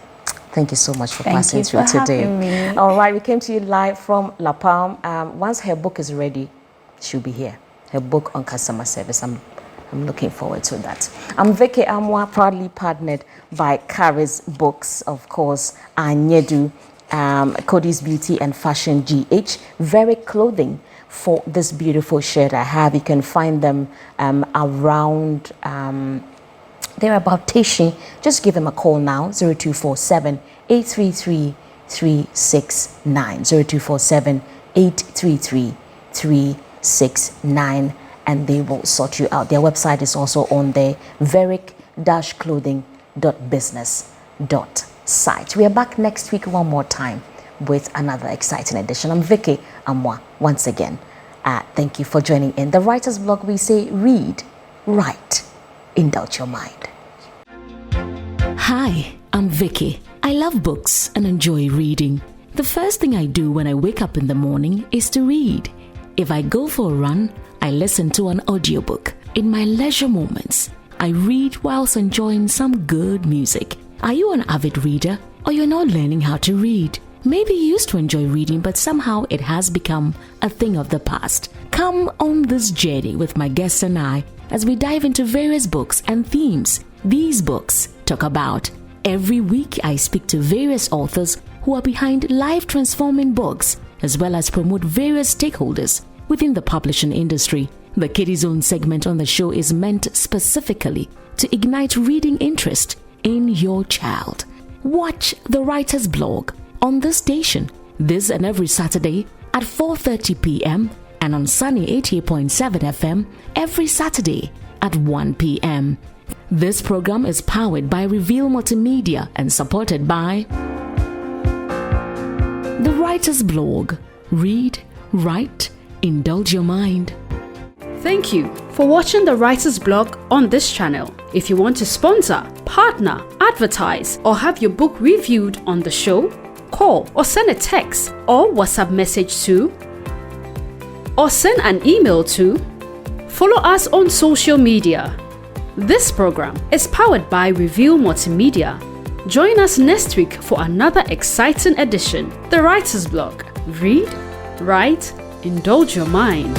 thank you so much for passing through today. All right, we came to you live from La Palm. Once her book is ready, she'll be here. Her book on customer service. I'm looking forward to that. I'm Vicky Amwa, proudly partnered by Codys Books, of course, Anedo, Codys Beauty and Fashion GH. Very clothing for this beautiful shirt I have. You can find them around. They're about Tishi. Just give them a call now, 0247 833 369. 0247 833 369. and they will sort you out. Their website is also on the veric-clothing.business.site. We are back next week one more time with another exciting edition. I'm Vicky Amwa once again. Thank you for joining in. The Writer's Blog, we say read, write, indulge your mind. Hi, I'm Vicky. I love books and enjoy reading. The first thing I do when I wake up in the morning is to read. If I go for a run, I listen to an audiobook. In my leisure moments, I read whilst enjoying some good music. Are you an avid reader, or you're not learning how to read? Maybe you used to enjoy reading, but somehow it has become a thing of the past. Come on this journey with my guests and I as we dive into various books and themes these books talk about. Every week, I speak to various authors who are behind life-transforming books, as well as promote various stakeholders within the publishing industry. The Kiddie Zone segment on the show is meant specifically to ignite reading interest in your child. Watch The Writer's Blog on this station this and every Saturday at 4:30 p.m. and on Sunny 88.7 FM every Saturday at 1 p.m. This program is powered by Reveal Multimedia and supported by The Writer's Blog. Read, write, indulge your mind. Thank you for watching The Writer's Blog on this channel. If you want to sponsor, partner, advertise, or have your book reviewed on the show, call or send a text or WhatsApp message to, or send an email to, follow us on social media. This program is powered by Reveal Multimedia. Join us next week for another exciting edition. The Writer's Blog. Read, write, indulge your mind.